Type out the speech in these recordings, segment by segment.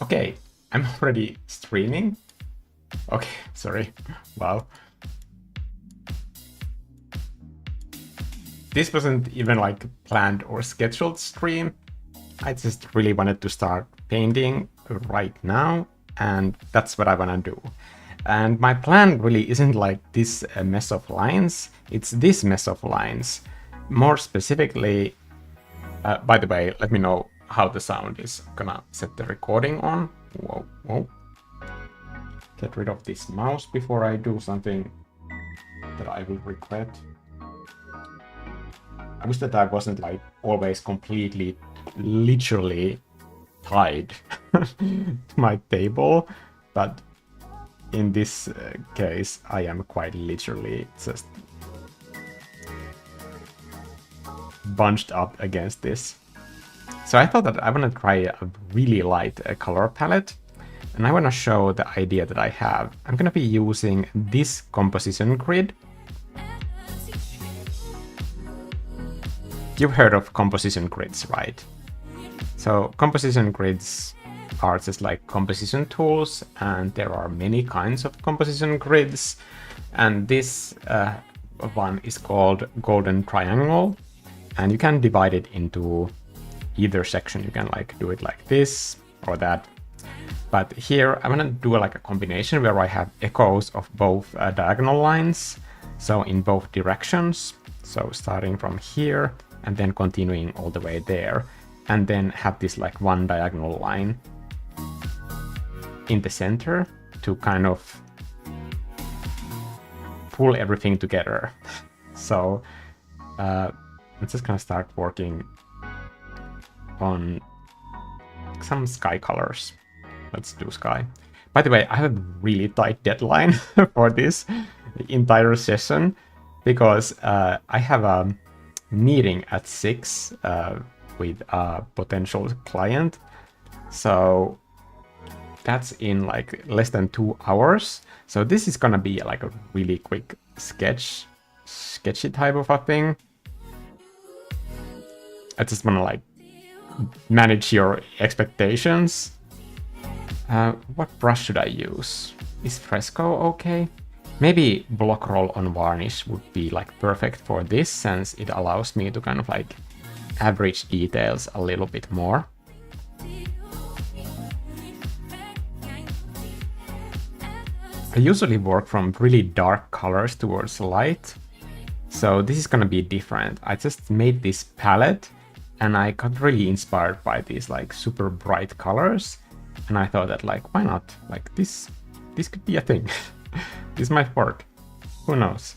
Okay, I'm already streaming. Okay, sorry. Wow. This wasn't even like planned or scheduled stream. I just really wanted to start painting right now, and that's what I want to do. And my plan really isn't like this mess of lines, it's this mess of lines. More specifically, by the way, let me know how the sound is. I'm gonna set the recording on. Whoa, whoa. Get rid of this mouse before I do something that I will regret. I wish that I wasn't like always completely, literally tied to my table, but in this case, I am quite literally just bunched up against this. So I thought that I want to try a really light color palette, and I want to show the idea that I have. I'm going to be using this composition grid. You've heard of composition grids, right? So composition grids are just like composition tools, and there are many kinds of composition grids. And this one is called golden triangle, and you can divide it into either section. You can like do it like this or that. But here I'm gonna do like a combination where I have echoes of both diagonal lines, so in both directions. So starting from here and then continuing all the way there, and then have this like one diagonal line in the center to kind of pull everything together. So I'm just gonna start working on some sky colors. Let's do sky. By the way, I have a really tight deadline for this entire session because I have a meeting at 6 with a potential client. So that's in like less than 2 hours. So this is gonna be like a really quick sketchy type of a thing. I just wanna like manage your expectations. What brush should I use? Is Fresco okay? Maybe block roll on varnish would be like perfect for this, since it allows me to kind of like average details a little bit more. I usually work from really dark colors towards light, so this is gonna be different. I just made this palette and I got really inspired by these like super bright colors, and I thought that like, why not? Like this could be a thing. This might work. Who knows?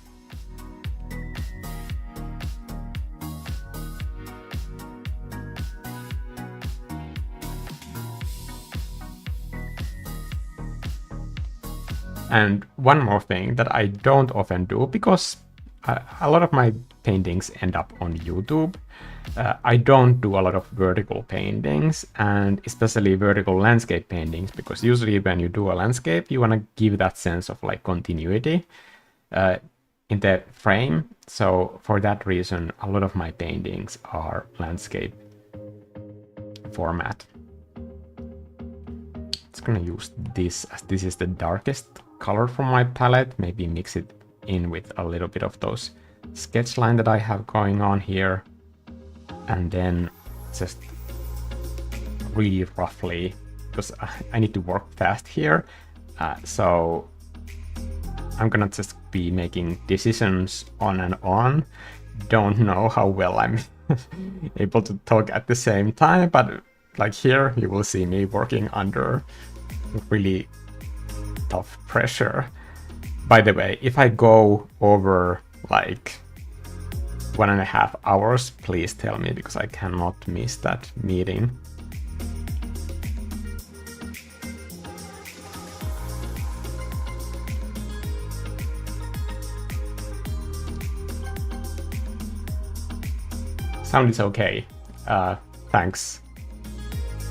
And one more thing that I don't often do, because a lot of my paintings end up on YouTube. I don't do a lot of vertical paintings, and especially vertical landscape paintings, because usually when you do a landscape, you want to give that sense of like continuity in the frame. So for that reason, a lot of my paintings are landscape format. It's gonna use this, as this is the darkest color from my palette. Maybe mix it in with a little bit of those sketch line that I have going on here, and then just really roughly, because I need to work fast here, so I'm gonna just be making decisions on and on. Don't know how well I'm able to talk at the same time, but like here you will see me working under really tough pressure. By the way, if I go over like 1.5 hours, please tell me, because I cannot miss that meeting. Sound is okay. Thanks.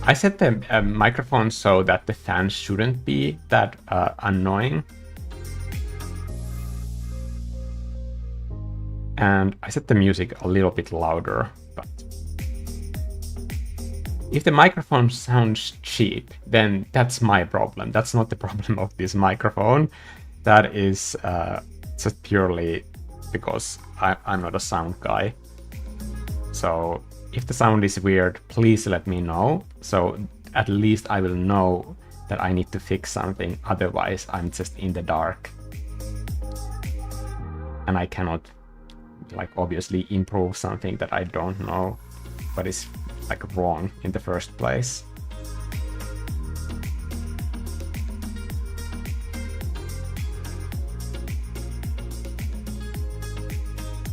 I set the microphone so that the fans shouldn't be that annoying. And I set the music a little bit louder, but If the microphone sounds cheap, then that's my problem. That's not the problem of this microphone. That is just purely because I'm not a sound guy. So if the sound is weird, please let me know. So at least I will know that I need to fix something. Otherwise, I'm just in the dark. And I cannot, like, obviously improve something that I don't know what is, like, wrong in the first place.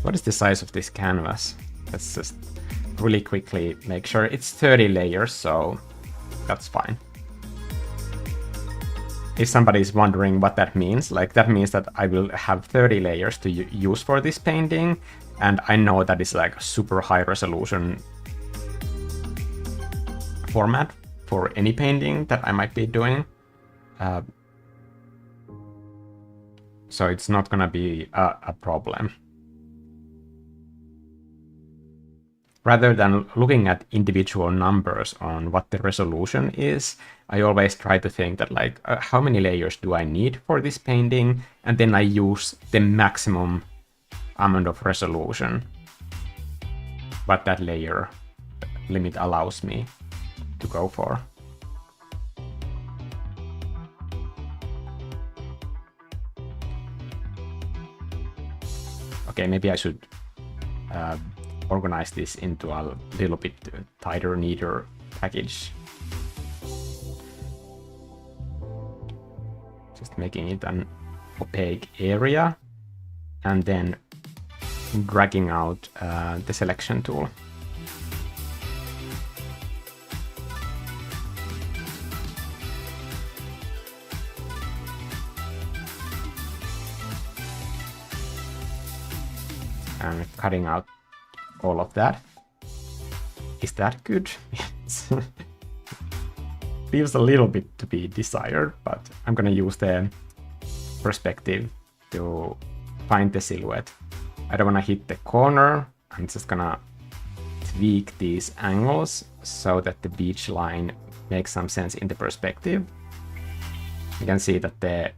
What is the size of this canvas? Let's just really quickly make sure it's 30 layers, so that's fine. If somebody is wondering what that means, like, that means that I will have 30 layers to use for this painting, and I know that is like a super high resolution format for any painting that I might be doing. So it's not gonna be a problem. Rather than looking at individual numbers on what the resolution is, I always try to think that, like, how many layers do I need for this painting? And then I use the maximum amount of resolution what that layer limit allows me to go for. Okay, maybe I should organize this into a little bit tighter, neater package. Just making it an opaque area and then dragging out the selection tool. And cutting out all of that. Is that good? Leaves a little bit to be desired, but I'm gonna use the perspective to find the silhouette. I don't wanna hit the corner. I'm just gonna tweak these angles so that the beach line makes some sense in the perspective. You can see that the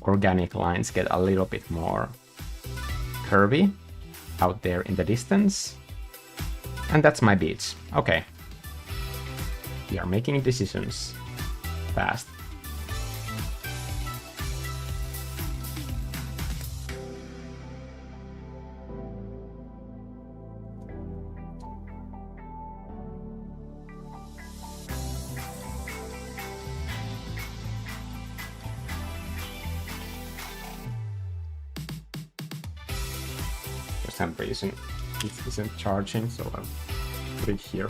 organic lines get a little bit more curvy out there in the distance. And that's my beach. Okay. We are making decisions fast. For some reason, it isn't charging, so I'll put it here.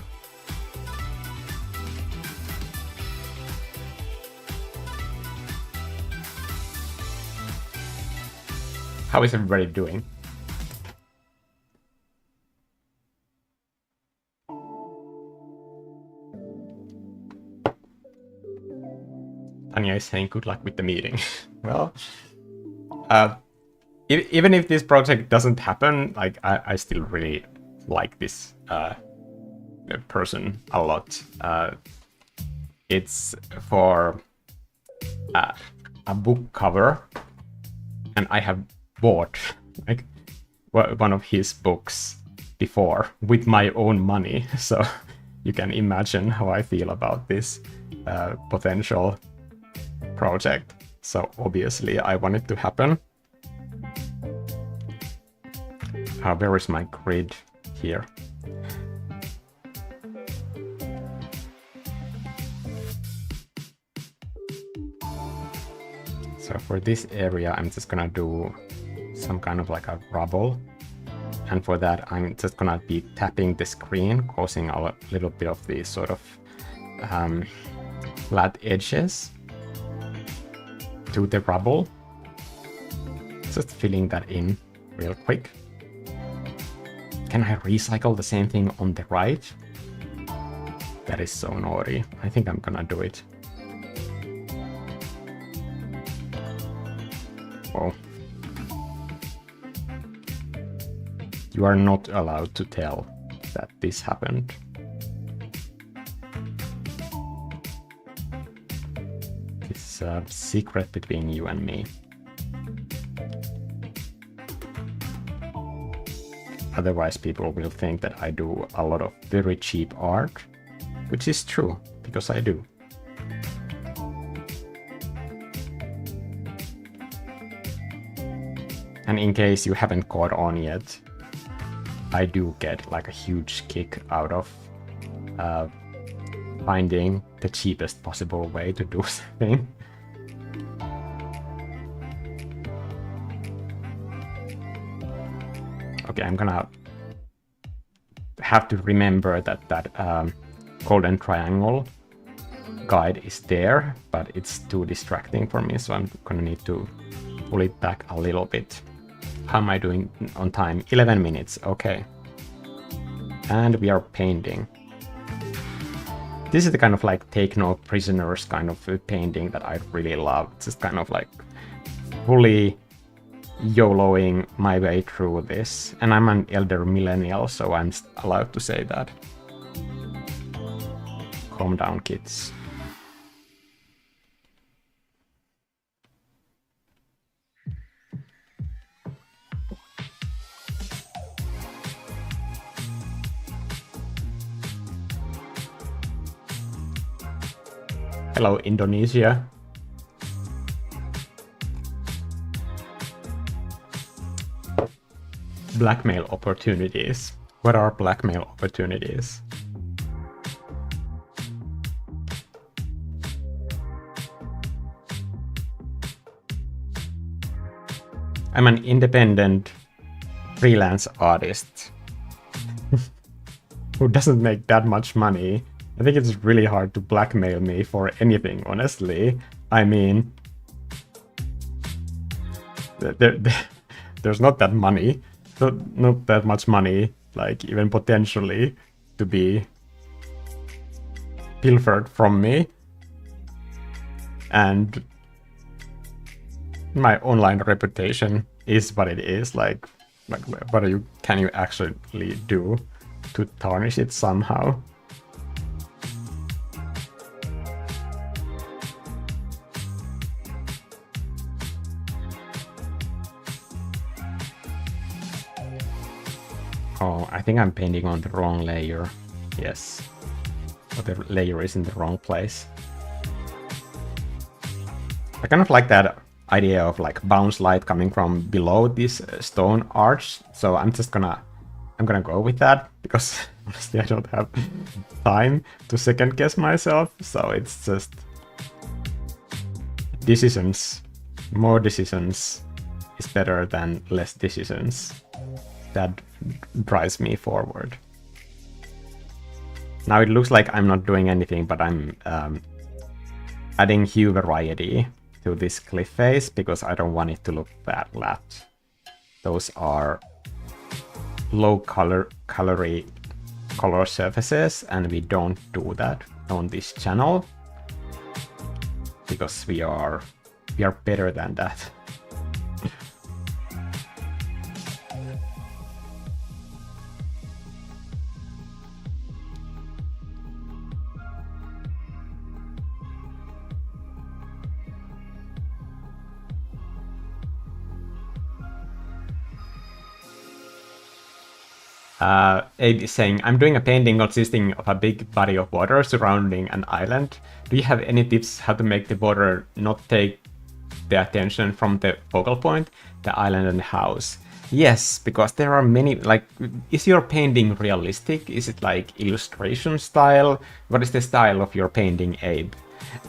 How is everybody doing? Tanya is saying good luck with the meeting. Well, even if this project doesn't happen, like, I still really like this person a lot. It's for a book cover, and I have bought, like, one of his books before with my own money, so you can imagine how I feel about this potential project. So obviously I want it to happen. Where is my grid? Here. So for this area, I'm just gonna do some kind of like a rubble. And for that, I'm just gonna be tapping the screen, causing a little bit of these sort of flat edges to the rubble. Just filling that in real quick. Can I recycle the same thing on the right? That is so naughty. I think I'm gonna do it. Whoa. You are not allowed to tell that this happened. This is a secret between you and me. Otherwise, people will think that I do a lot of very cheap art, which is true, because I do. And in case you haven't caught on yet, I do get like a huge kick out of finding the cheapest possible way to do something. Okay, I'm gonna have to remember that golden triangle guide is there, but it's too distracting for me, so I'm gonna need to pull it back a little bit. How am I doing on time? 11 minutes, okay. And we are painting. This is the kind of like take no prisoners kind of painting that I really love. It's just kind of like fully YOLOing my way through this. And I'm an elder millennial, so I'm allowed to say that. Calm down, kids. Hello, Indonesia. Blackmail opportunities. What are blackmail opportunities? I'm an independent freelance artist who doesn't make that much money. I think it's really hard to blackmail me for anything, honestly. I mean, there's not that money, not that much money, like even potentially to be pilfered from me. And my online reputation is what it is. Like what can you actually do to tarnish it somehow? Oh, I think I'm painting on the wrong layer. Yes. But the layer is in the wrong place. I kind of like that idea of like bounce light coming from below this stone arch. So I'm gonna go with that because honestly I don't have time to second guess myself. So it's just decisions. More decisions is better than less decisions. That drives me forward. Now it looks like I'm not doing anything, but I'm adding hue variety to this cliff face because I don't want it to look that flat. Those are low color surfaces, and we don't do that on this channel because we are better than that. Abe is saying, I'm doing a painting consisting of a big body of water surrounding an island. Do you have any tips how to make the water not take the attention from the focal point, the island and the house? Yes, because there are many, like, is your painting realistic? Is it like illustration style? What is the style of your painting, Abe?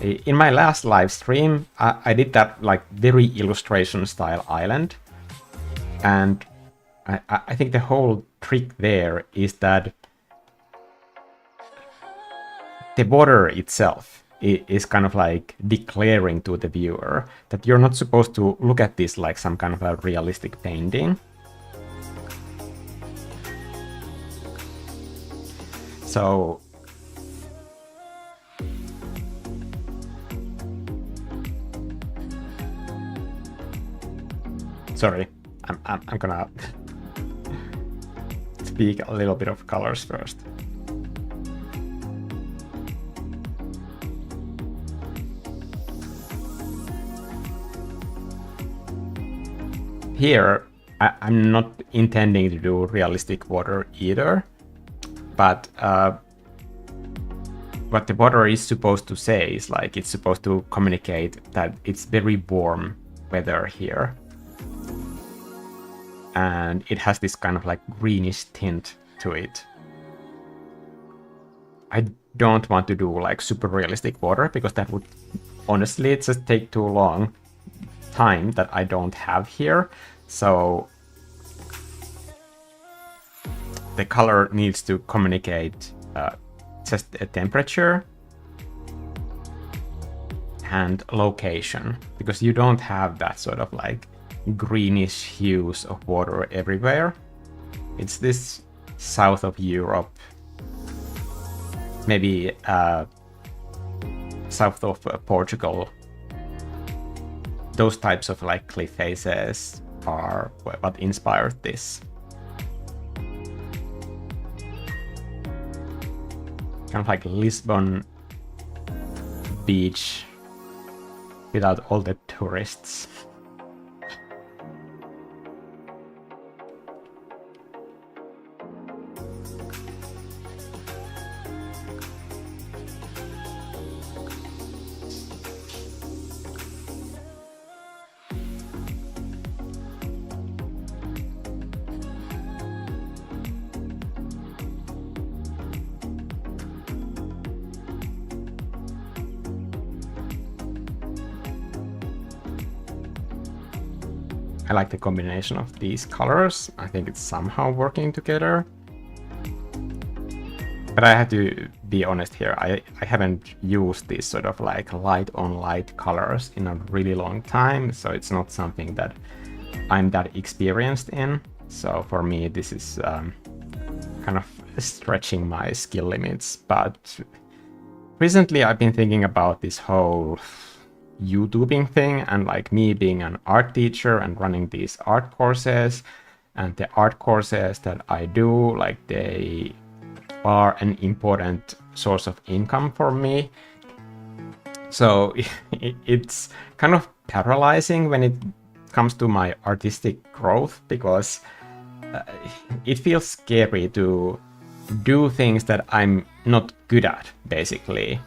In my last live stream, I did that like very illustration style island. And I think the whole trick there is that the border itself is kind of like declaring to the viewer that you're not supposed to look at this like some kind of a realistic painting. So sorry, I'm gonna speak a little bit of colors first. here, I'm not intending to do realistic water either, but what the water is supposed to say is like it's supposed to communicate that it's very warm weather here. And it has this kind of like greenish tint to it. I don't want to do like super realistic water because that would honestly just take too long time that I don't have here. So the color needs to communicate just a temperature and location, because you don't have that sort of like greenish hues of water everywhere. It's this south of Europe, maybe south of Portugal. Those types of like cliff faces are what inspired this. Kind of like Lisbon beach without all the tourists. I like the combination of these colors. I think it's somehow working together. But I have to be honest here, I haven't used these sort of like light on light colors in a really long time, so it's not something that I'm that experienced in. So for me, this is kind of stretching my skill limits. But recently I've been thinking about this whole YouTubing thing, and like me being an art teacher and running these art courses, and the art courses that I do, like they are an important source of income for me. So it's kind of paralyzing when it comes to my artistic growth, because it feels scary to do things that I'm not good at, basically.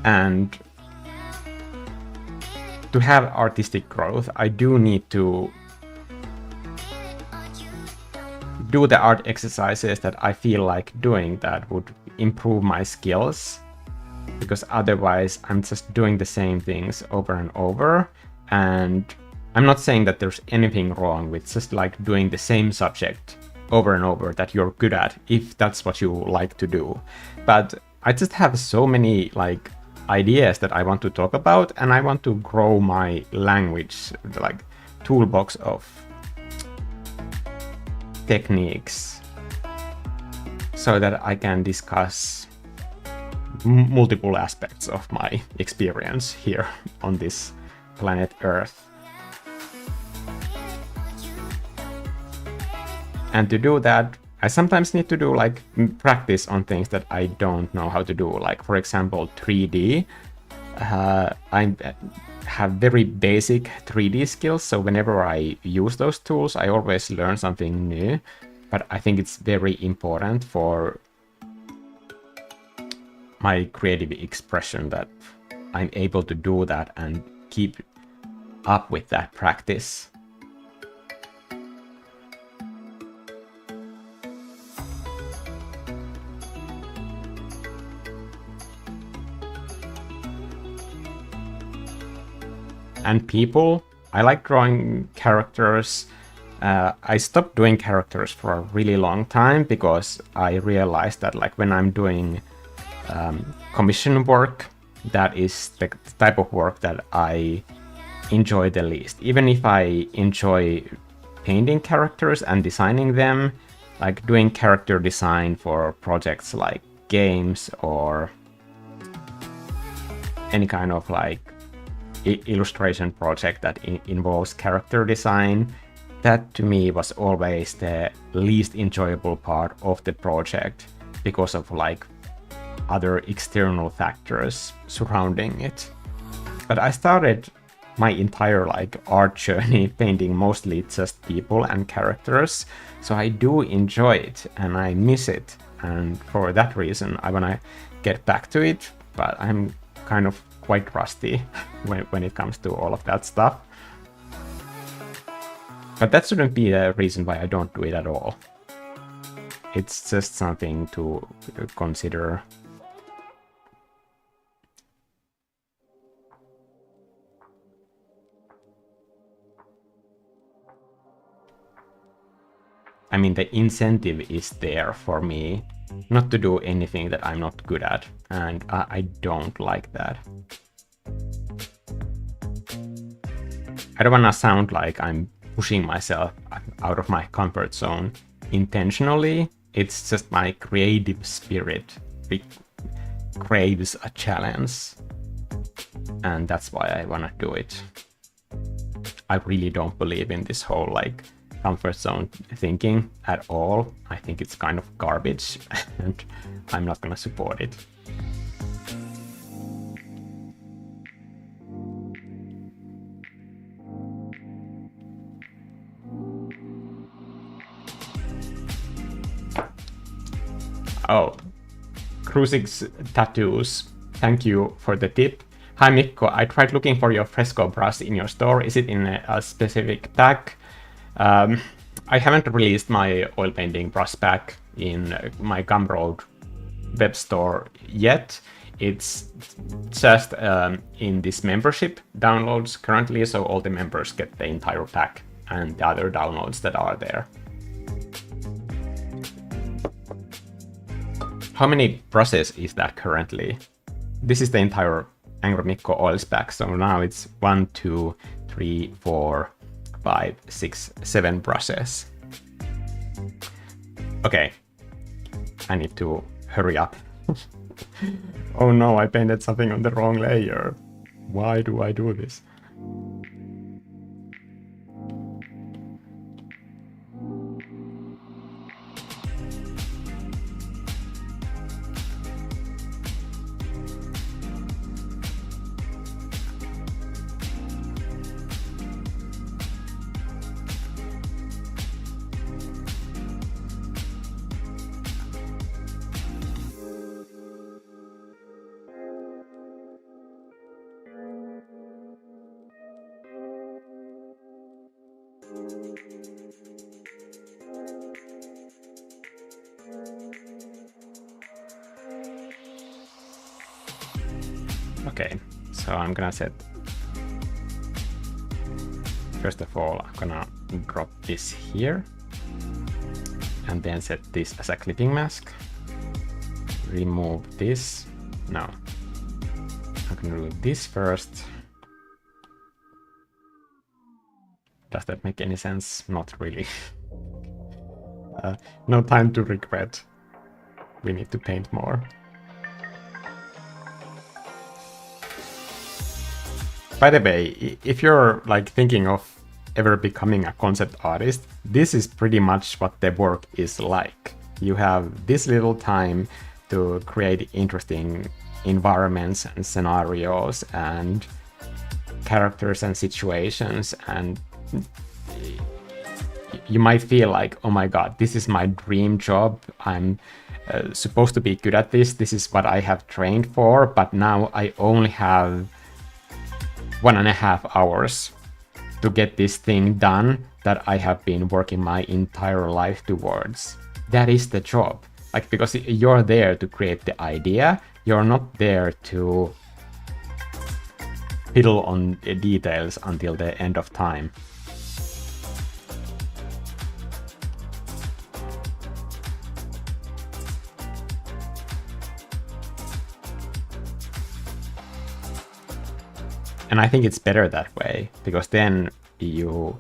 And to have artistic growth, I do need to do the art exercises that I feel like doing that would improve my skills, because otherwise I'm just doing the same things over and over. And I'm not saying that there's anything wrong with just like doing the same subject over and over that you're good at, if that's what you like to do. But I just have so many like ideas that I want to talk about, and I want to grow my language, like toolbox of techniques, so that I can discuss multiple aspects of my experience here on this planet Earth. And to do that, I sometimes need to do like practice on things that I don't know how to do. Like for example, 3D. I have very basic 3D skills, so whenever I use those tools, I always learn something new. But I think it's very important for my creative expression that I'm able to do that and keep up with that practice. And people, I like drawing characters. I stopped doing characters for a really long time because I realized that like when I'm doing commission work, that is the type of work that I enjoy the least. Even if I enjoy painting characters and designing them, like doing character design for projects like games or any kind of like illustration project that involves character design, that to me was always the least enjoyable part of the project because of like other external factors surrounding it. But I started my entire like art journey painting mostly just people and characters, so I do enjoy it and I miss it, and for that reason I wanna get back to it, but I'm kind of quite rusty when it comes to all of that stuff. But that shouldn't be a reason why I don't do it at all. It's just something to consider. I mean, the incentive is there for me not to do anything that I'm not good at, and I don't like that. I don't wanna sound like I'm pushing myself out of my comfort zone intentionally. It's just my creative spirit craves a challenge, and that's why I wanna do it. I really don't believe in this whole like comfort zone thinking at all. I think it's kind of garbage and I'm not gonna support it. Oh, Crucix Tattoos, thank you for the tip. Hi Mikko, I tried looking for your fresco brush in your store. Is it in a specific pack? I haven't released my oil painting brush pack in my Gumroad web store yet. It's just in this membership downloads currently, so all the members get the entire pack and the other downloads that are there. How many brushes is that currently? This is the entire Angry Mikko oils pack, so now it's 1, 2, 3, 4, 5, 6, 7 brushes. Okay, I need to hurry up. Oh no, I painted something on the wrong layer. Why do I do this? Okay, so I'm gonna set, first of all, I'm gonna drop this here and then set this as a clipping mask. Remove this. No, I'm gonna do this first. Does that make any sense? Not really. No time to regret. We need to paint more. By the way, if you're like thinking of ever becoming a concept artist, this is pretty much what the work is like. You have this little time to create interesting environments and scenarios and characters and situations, and you might feel like, oh my god, this is my dream job. I'm supposed to be good at this. This is what I have trained for, but now I only have 1.5 hours to get this thing done that I have been working my entire life towards. That is the job. Like, because you're there to create the idea, you're not there to fiddle on the details until the end of time. And I think it's better that way, because then you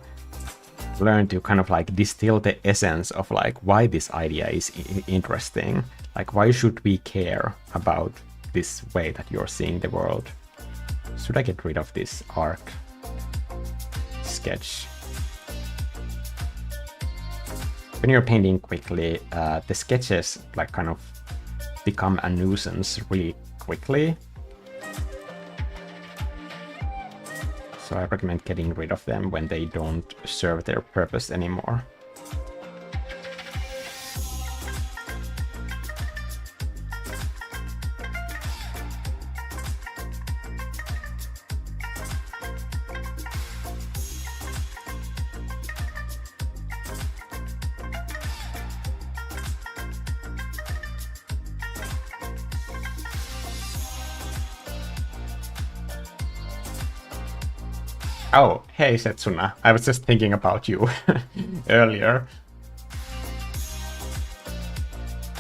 learn to kind of like distill the essence of like why this idea is interesting. Like, why should we care about this way that you're seeing the world? Should I get rid of this arc sketch? When you're painting quickly, the sketches like kind of become a nuisance really quickly. So I recommend getting rid of them when they don't serve their purpose anymore. Oh, hey Setsuna, I was just thinking about you earlier.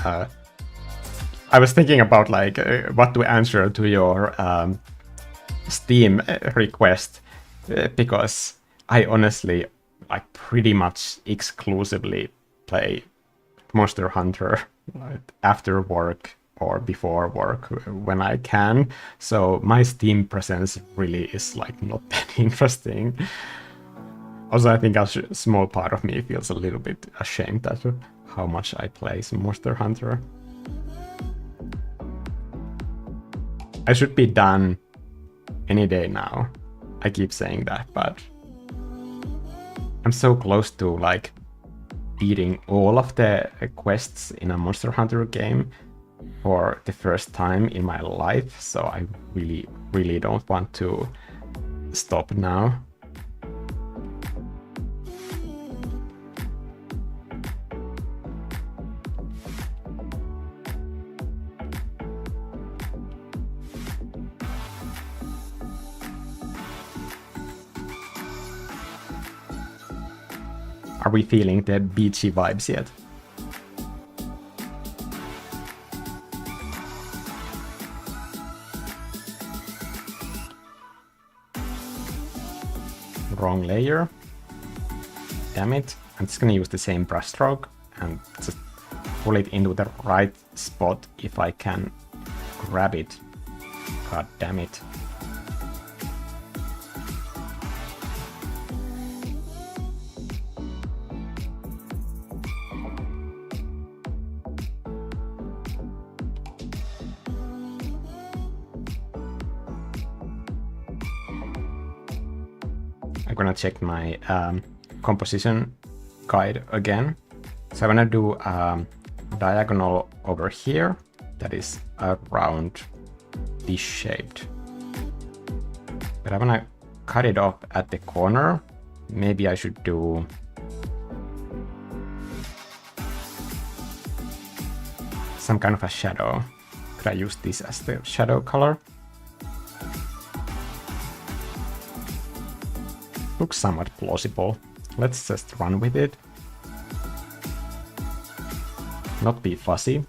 I was thinking about like what to answer to your Steam request because I honestly like pretty much exclusively play Monster Hunter after work or before work when I can. So my Steam presence really is like not that interesting. Also, I think a small part of me feels a little bit ashamed at how much I play some Monster Hunter. I should be done any day now. I keep saying that, but I'm so close to like beating all of the quests in a Monster Hunter game for the first time in my life, so I really don't want to stop now. Are we feeling the beachy vibes yet? Wrong layer. Damn it. I'm just gonna use the same brush stroke and just pull it into the right spot if I can grab it. God damn it. I'm gonna check my composition guide again. So I'm gonna do diagonal over here that is around this shaped. But I'm gonna cut it off at the corner. Maybe I should do some kind of a shadow. Could I use this as the shadow color? Looks somewhat plausible. Let's just run with it. Not be fussy.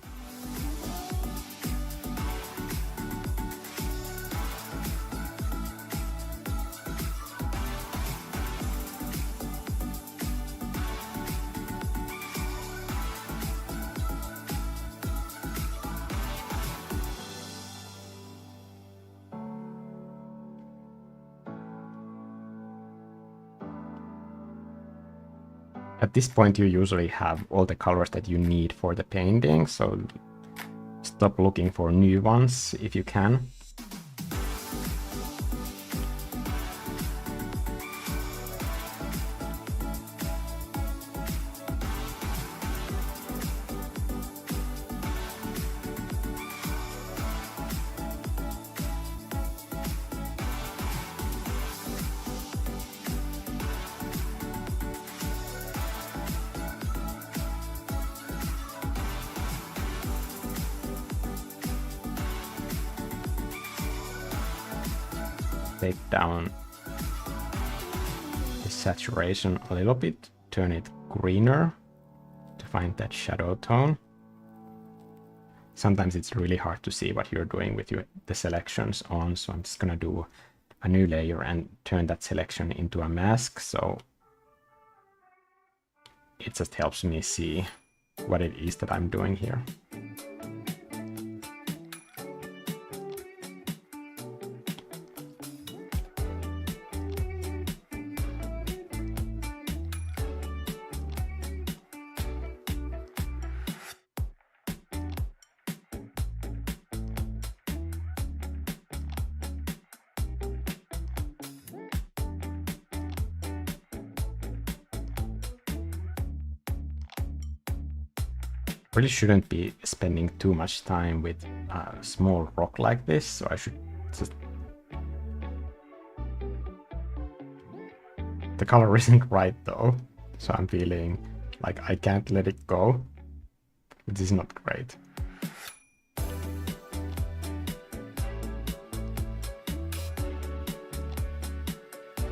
At this point, you usually have all the colors that you need for the painting, so stop looking for new ones if you can. Take down the saturation a little bit, turn it greener to find that shadow tone. Sometimes it's really hard to see what you're doing with the selections on, so I'm just gonna do a new layer and turn that selection into a mask, so it just helps me see what it is that I'm doing here. Really shouldn't be spending too much time with a small rock like this, so I should just... The color isn't right though, so I'm feeling like I can't let it go, which is not great.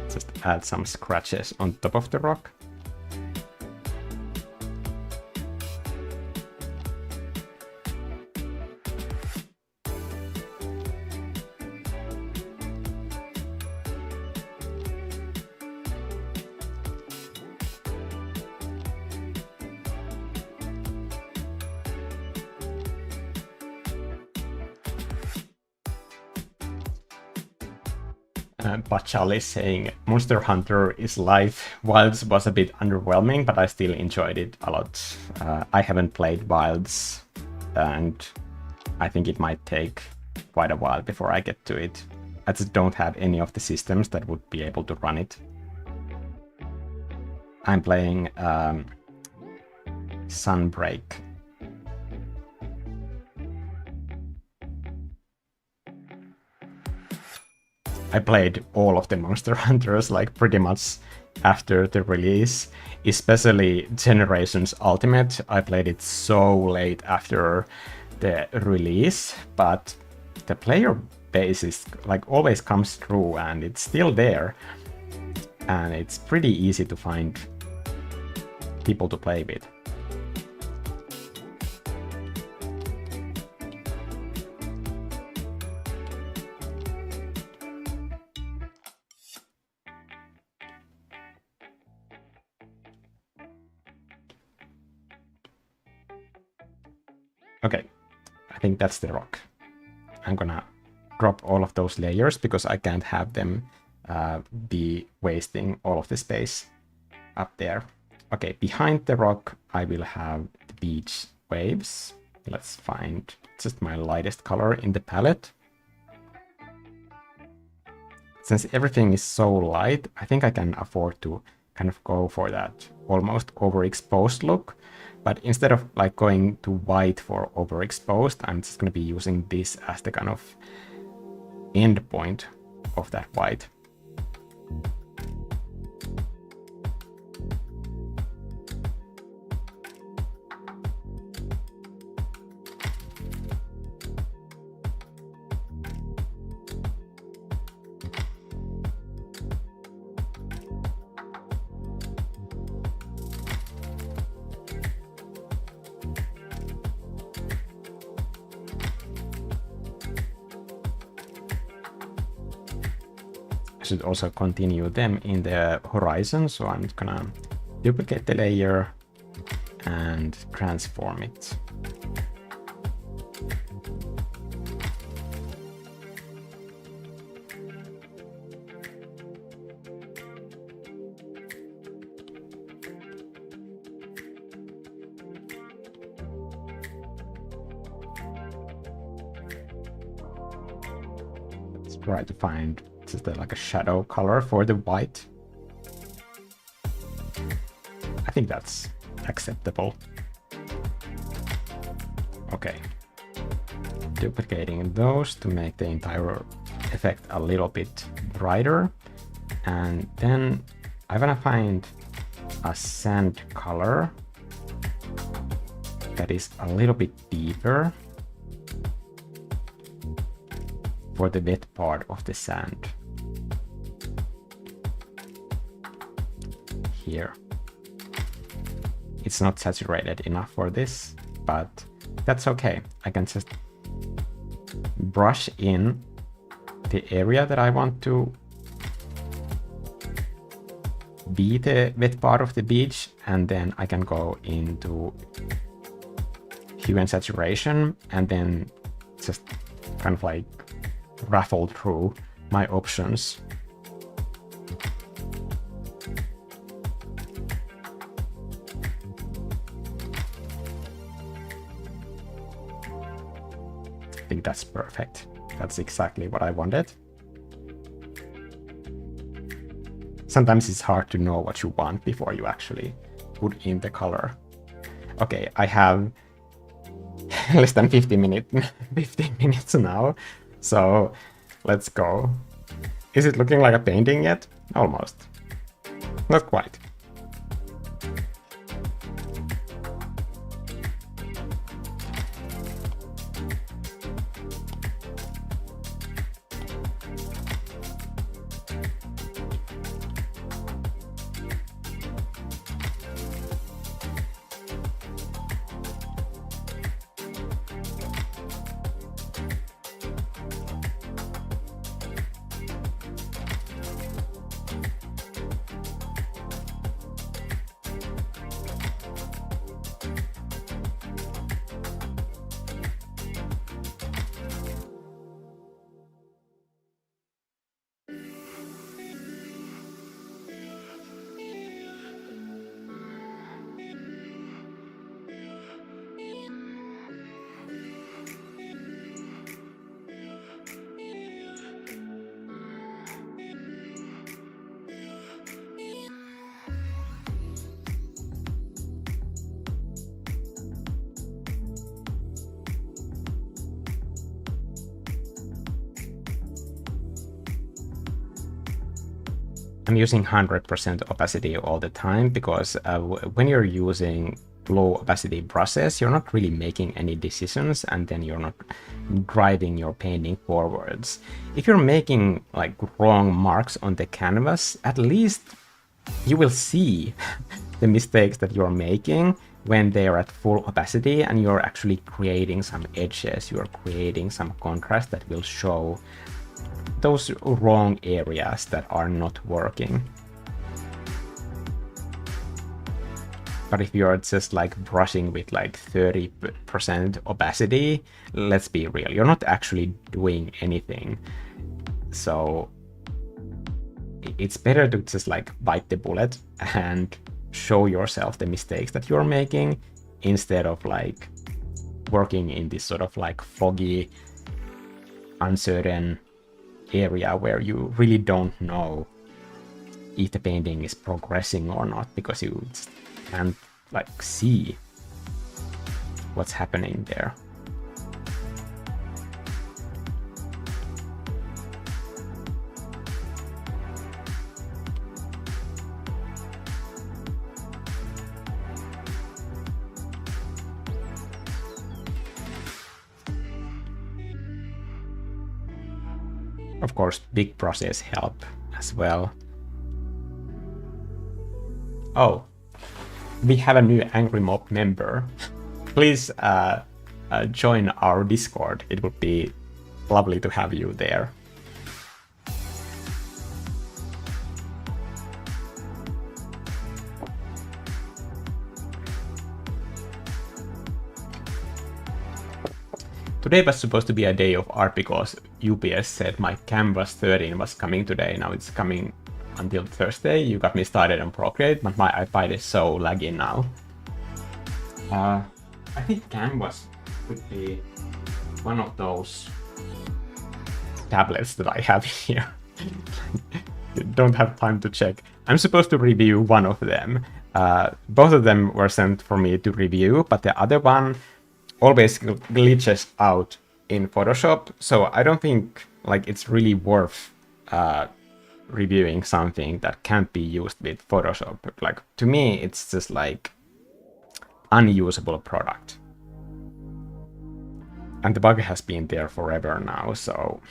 Just add some scratches on top of the rock. Bachal is saying Monster Hunter is live. Wilds was a bit underwhelming, but I still enjoyed it a lot. I haven't played Wilds, and I think it might take quite a while before I get to it. I just don't have any of the systems that would be able to run it. I'm playing Sunbreak. I played all of the Monster Hunters like pretty much after the release, especially Generations Ultimate. I played it so late after the release, but the player base is like always comes through and it's still there, and it's pretty easy to find people to play with. Okay, I think that's the rock. I'm gonna drop all of those layers because I can't have them be wasting all of the space up there. Okay, behind the rock I will have the beach waves. Let's find just my lightest color in the palette. Since everything is so light, I think I can afford to kind of go for that almost overexposed look. But instead of like going to white for overexposed, I'm just going to be using this as the kind of end point of that white. Should also continue them in the horizon, so I'm gonna duplicate the layer and transform it. Let's try to find just like a shadow color for the white. I think that's acceptable. Okay. Duplicating those to make the entire effect a little bit brighter. And then I wanna find a sand color that is a little bit deeper for the wet part of the sand. Here. It's not saturated enough for this, but that's okay. I can just brush in the area that I want to be the wet part of the beach, and then I can go into hue and saturation and then just kind of like raffle through my options. I think that's perfect. That's exactly what I wanted. Sometimes it's hard to know what you want before you actually put in the color. Okay, I have less than 50 minutes now. So let's go. Is it looking like a painting yet? Almost. Not quite. I'm using 100% opacity all the time because when you're using low opacity brushes, you're not really making any decisions, and then you're not driving your painting forwards. If you're making like wrong marks on the canvas, at least you will see the mistakes that you're making when they are at full opacity, and you're actually creating some edges, you're creating some contrast that will show those wrong areas that are not working. But if you're just like brushing with like 30% opacity, let's be real, you're not actually doing anything. So it's better to just like bite the bullet and show yourself the mistakes that you're making, instead of like working in this sort of like foggy, uncertain area where you really don't know if the painting is progressing or not, because you just can't like see what's happening there. Of course, big brushes help as well. Oh, we have a new Angry Mob member. Please join our Discord. It would be lovely to have you there. Today was supposed to be a day of art because UPS said my Canvas 13 was coming today. Now it's coming until Thursday. You got me started on Procreate, but my iPad is so laggy now. I think Canvas would be one of those tablets that I have here. Don't have time to check. I'm supposed to review one of them. Both of them were sent for me to review, but the other one always glitches out in Photoshop, so I don't think like it's really worth reviewing something that can't be used with Photoshop. Like, to me, it's just like unusable product. And the bug has been there forever now, so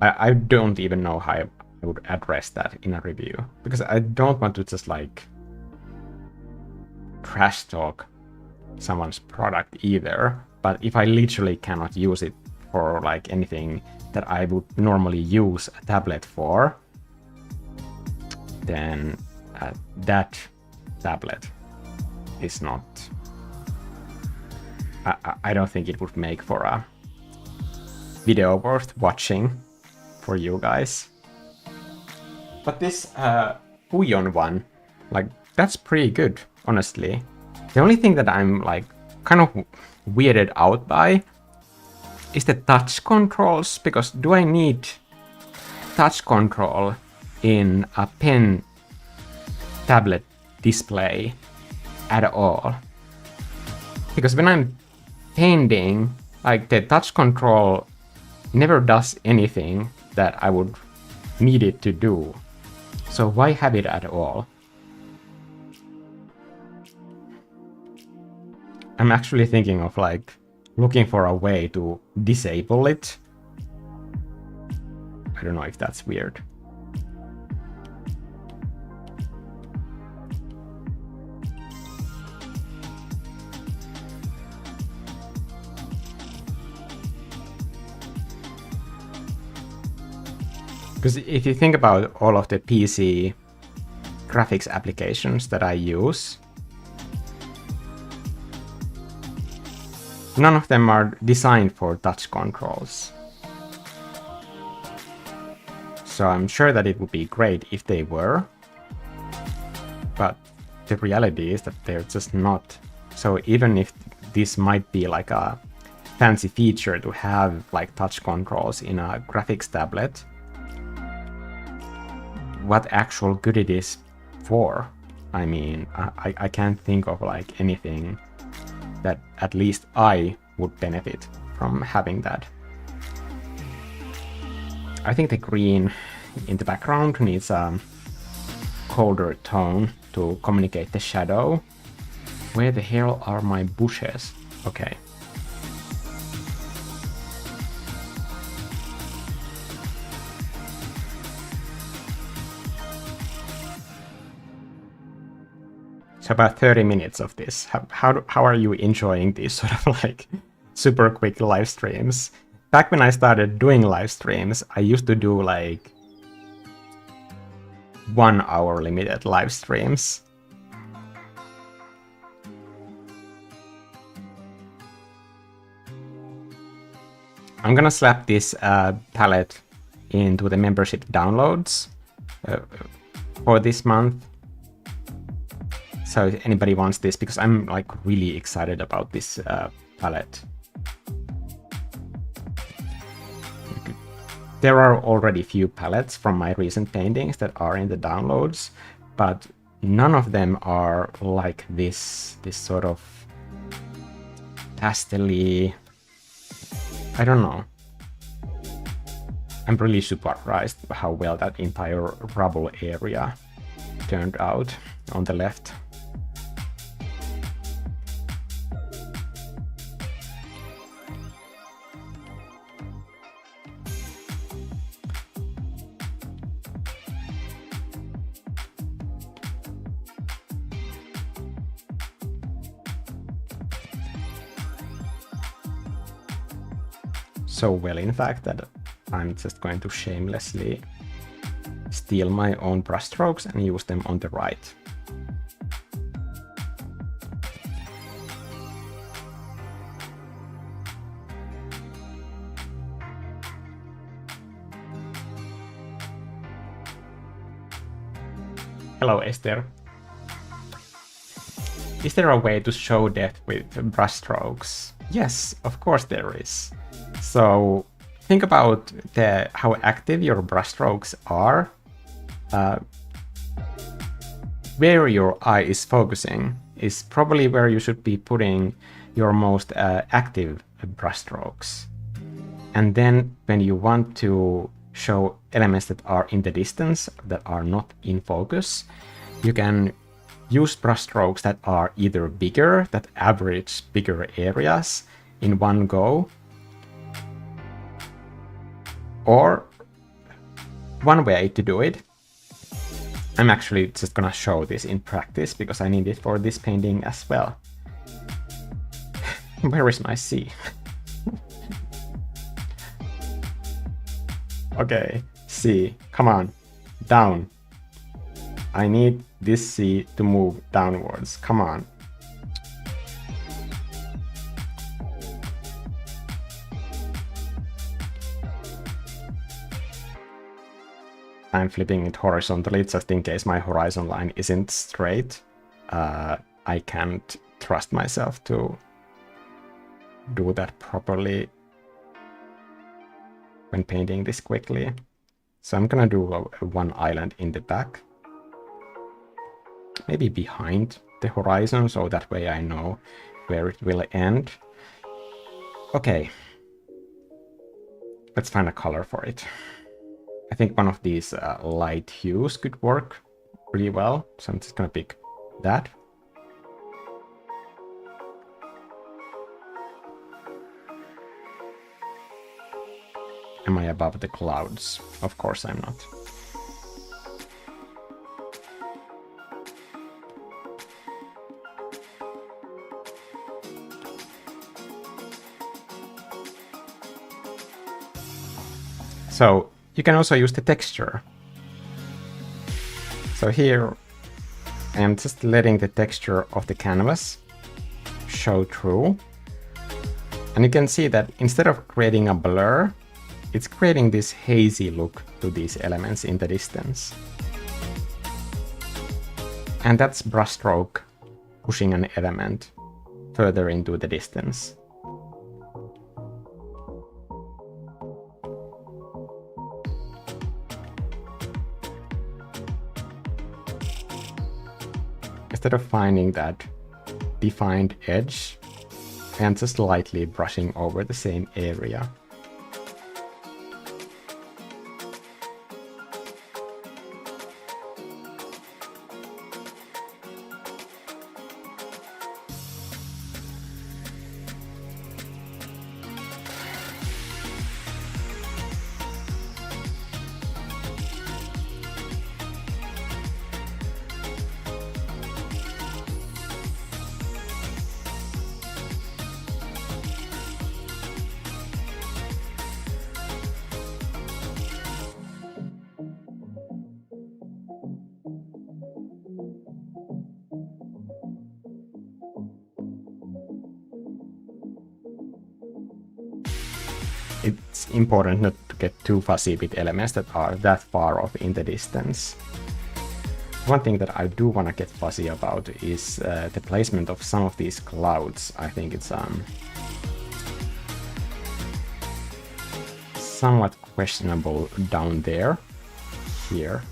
I don't even know how I would address that in a review, because I don't want to just like trash talk someone's product either. But if I literally cannot use it for like anything that I would normally use a tablet for, then that tablet is not, I don't think it would make for a video worth watching for you guys. But this Fuyon one, like, that's pretty good, honestly. The only thing that I'm like kind of weirded out by is the touch controls, because do I need touch control in a pen tablet display at all? Because when I'm painting, like the touch control never does anything that I would need it to do. So why have it at all? I'm actually thinking of like looking for a way to disable it. I don't know if that's weird. Because if you think about all of the PC graphics applications that I use, none of them are designed for touch controls. So I'm sure that it would be great if they were, but the reality is that they're just not. So even if this might be like a fancy feature to have like touch controls in a graphics tablet, what actual good it is for? I mean, I can't think of like anything that at least I would benefit from having that. I think the green in the background needs a colder tone to communicate the shadow. Where the hell are my bushes? Okay. So about 30 minutes of this. How are you enjoying these sort of like super quick live streams? Back when I started doing live streams, I used to do like 1 hour limited live streams. I'm gonna slap this palette into the membership downloads for this month. So if anybody wants this, because I'm like really excited about this palette. There are already few palettes from my recent paintings that are in the downloads, but none of them are like this sort of pastel-y, I don't know. I'm really surprised how well that entire rubble area turned out on the left. So well, in fact, that I'm just going to shamelessly steal my own brushstrokes and use them on the right. Hello, Esther. Is there a way to show depth with brushstrokes? Yes, of course there is. So think about how active your brushstrokes are. Where your eye is focusing is probably where you should be putting your most active brushstrokes. And then when you want to show elements that are in the distance, that are not in focus, you can use brushstrokes that are either bigger, that average bigger areas in one go, or one way to do it. I'm actually just gonna show this in practice because I need it for this painting as well. Where is my C? Okay, C, come on, down. I need this C to move downwards, come on. I'm flipping it horizontally just in case my horizon line isn't straight. I can't trust myself to do that properly when painting this quickly. So I'm gonna do one island in the back. Maybe behind the horizon, so that way I know where it will end. Okay, let's find a color for it. I think one of these light hues could work pretty well, so I'm just gonna pick that. Am I above the clouds? Of course I'm not. So you can also use the texture. So here I am just letting the texture of the canvas show through. And you can see that instead of creating a blur, it's creating this hazy look to these elements in the distance. And that's brushstroke pushing an element further into the distance. Instead of finding that defined edge, I'm just lightly brushing over the same area. It's important not to get too fussy with elements that are that far off in the distance. One thing that I do want to get fussy about is the placement of some of these clouds. I think it's somewhat questionable down there, here,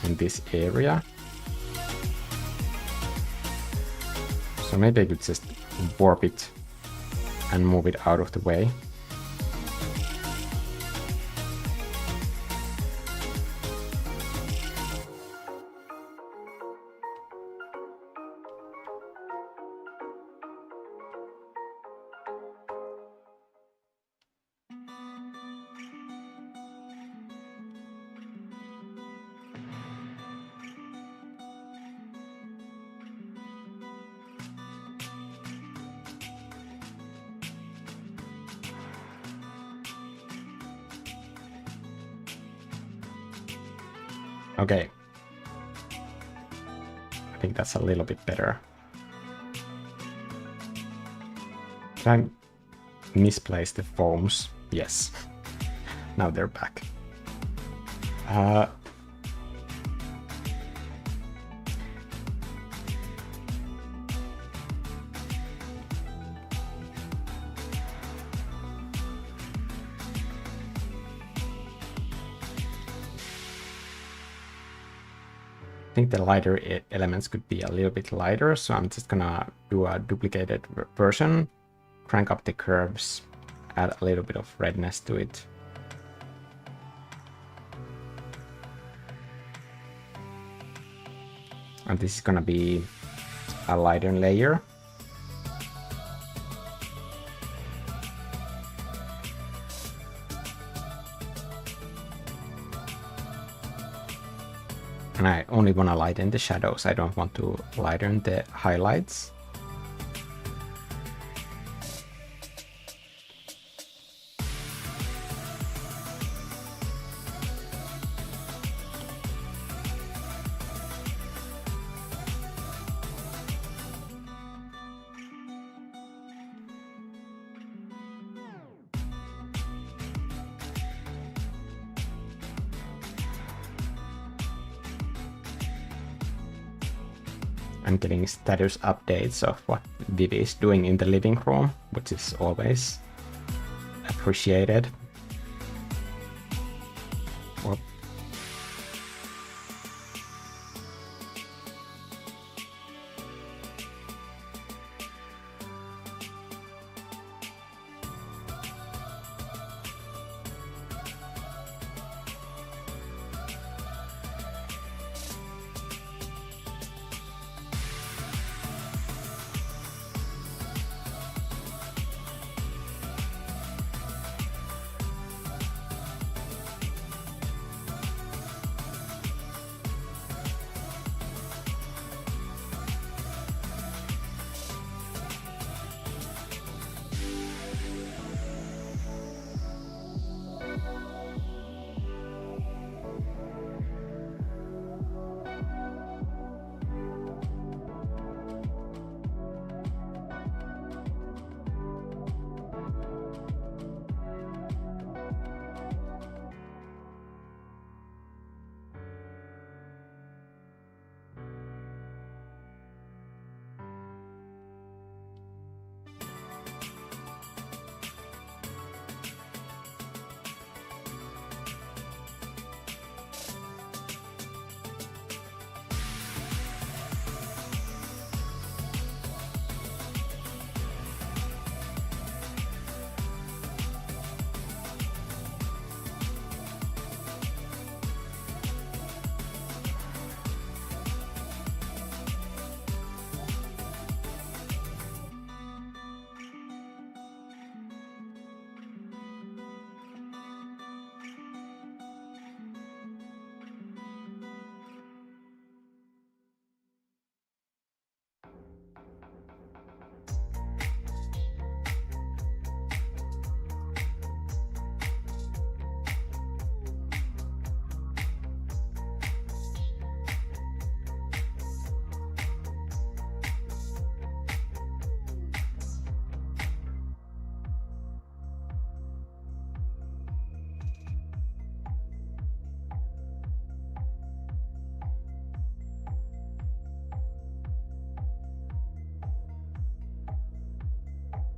in this area. So maybe I could just warp it and move it out of the way. Okay. I think that's a little bit better. Did I misplace the foams? Yes. Now they're back. I think the lighter elements could be a little bit lighter, so I'm just gonna do a duplicated version, crank up the curves, add a little bit of redness to it. And this is gonna be a lighter layer. And I only want to lighten the shadows, I don't want to lighten the highlights. I'm getting status updates of what Vivi is doing in the living room, which is always appreciated. Whoop.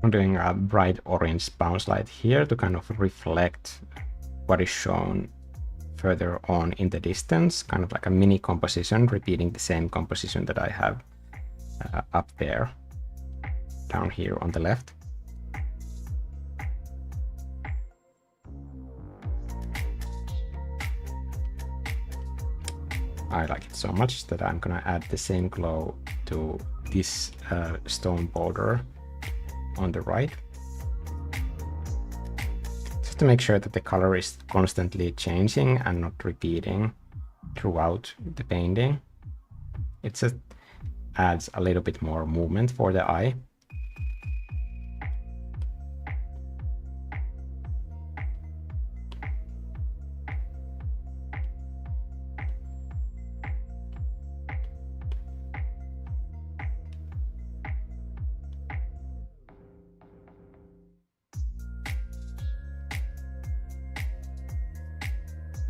I'm doing a bright orange bounce light here to kind of reflect what is shown further on in the distance, kind of like a mini composition, repeating the same composition that I have up there, down here on the left. I like it so much that I'm gonna add the same glow to this stone boulder on the right, just to make sure that the color is constantly changing and not repeating throughout the painting. It just adds a little bit more movement for the eye.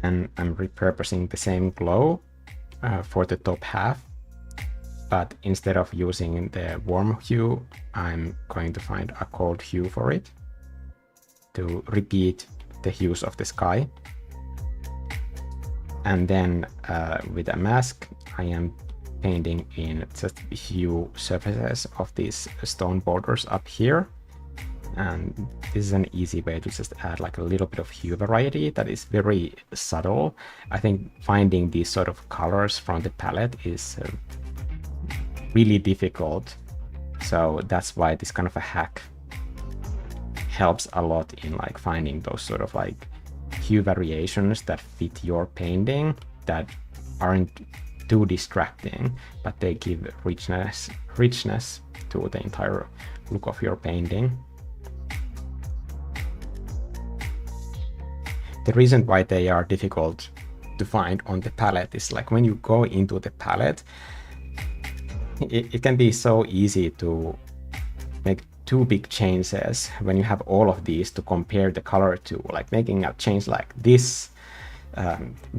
And I'm repurposing the same glow for the top half, but instead of using the warm hue, I'm going to find a cold hue for it to repeat the hues of the sky. And then with a mask, I am painting in just a few surfaces of these stone borders up here. And this is an easy way to just add like a little bit of hue variety that is very subtle. I think finding these sort of colors from the palette is really difficult. So that's why this kind of a hack helps a lot in like finding those sort of like hue variations that fit your painting, that aren't too distracting, but they give richness to the entire look of your painting. The reason why they are difficult to find on the palette is like when you go into the palette, it can be so easy to make too big changes when you have all of these to compare the color to. Like making a change like this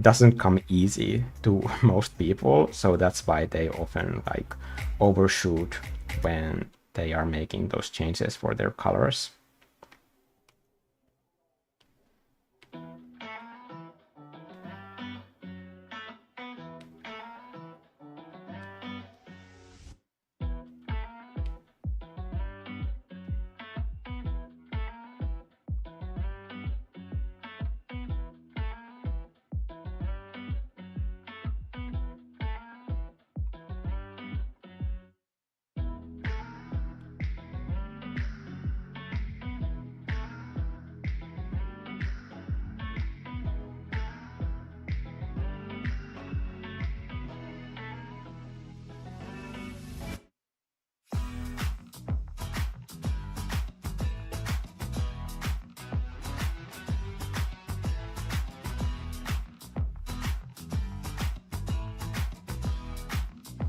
doesn't come easy to most people, so that's why they often like overshoot when they are making those changes for their colors.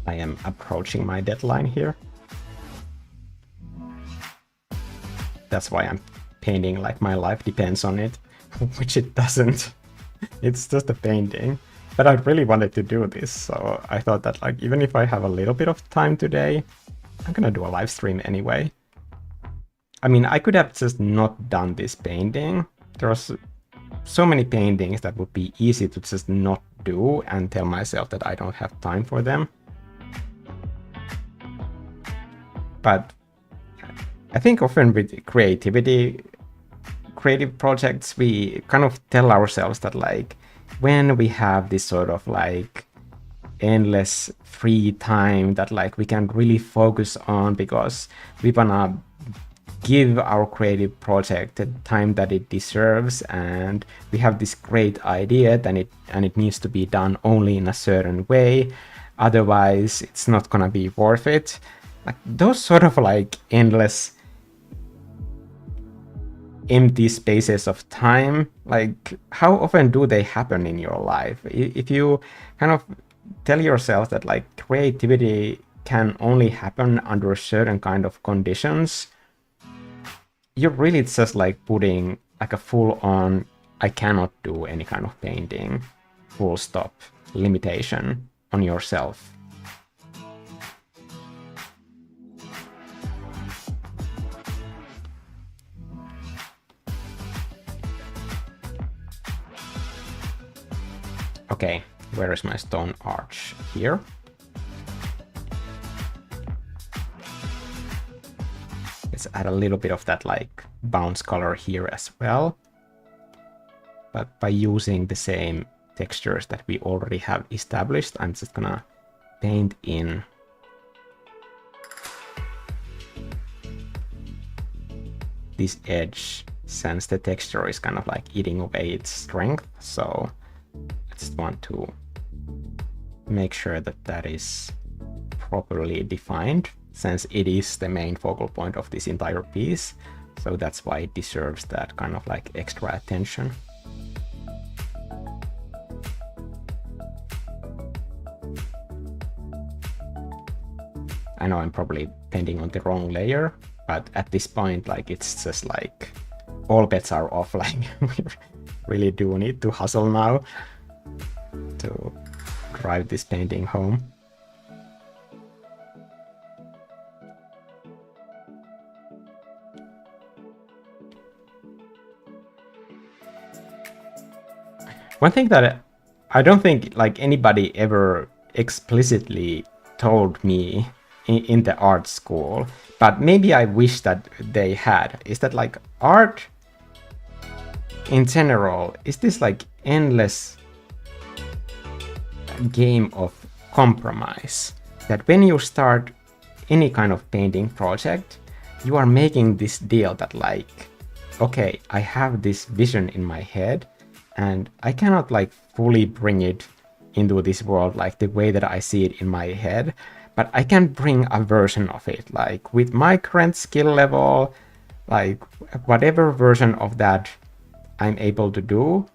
I am approaching my deadline here. That's why I'm painting like my life depends on it, which it doesn't. It's just a painting. But I really wanted to do this, so I thought that like even if I have a little bit of time today, I'm gonna do a live stream anyway. I mean, I could have just not done this painting. There are so many paintings that would be easy to just not do and tell myself that I don't have time for them. But I think often with creative projects, we kind of tell ourselves that like when we have this sort of like endless free time that like we can really focus on because we wanna give our creative project the time that it deserves, and we have this great idea and it needs to be done only in a certain way, otherwise it's not gonna be worth it. Like those sort of like endless empty spaces of time, like how often do they happen in your life? If you kind of tell yourself that like creativity can only happen under certain kind of conditions, you're really just like putting like a full on I cannot do any kind of painting, full stop, limitation on yourself. Okay, where is my stone arch? Here. Let's add a little bit of that like bounce color here as well. But by using the same textures that we already have established, I'm just gonna paint in this edge, since the texture is kind of like eating away its strength. So I just want to make sure that that is properly defined, since it is the main focal point of this entire piece. So that's why it deserves that kind of like extra attention. I know I'm probably painting on the wrong layer, but at this point, like, it's just like all bets are off. Like, we really do need to hustle now to drive this painting home. One thing that I don't think like anybody ever explicitly told me in the art school, but maybe I wish that they had, is that like art in general is this like endless game of compromise, that when you start any kind of painting project, you are making this deal that like, okay, I have this vision in my head and I cannot like fully bring it into this world like the way that I see it in my head, but I can bring a version of it, like with my current skill level, like whatever version of that I'm able to do,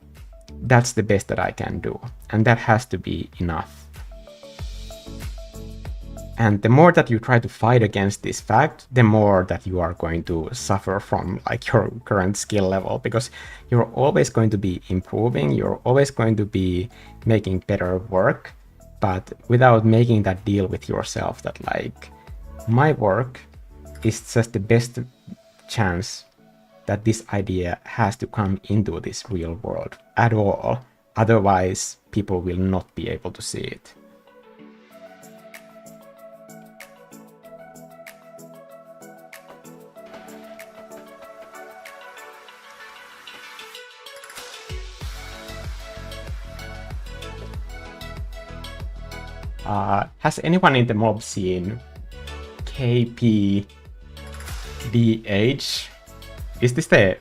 that's the best that I can do. And that has to be enough. And the more that you try to fight against this fact, the more that you are going to suffer from like your current skill level, because you're always going to be improving, you're always going to be making better work, but without making that deal with yourself that like, my work is just the best chance that this idea has to come into this real world at all. Otherwise, people will not be able to see it. Has anyone in the mob seen KPDH? Is this the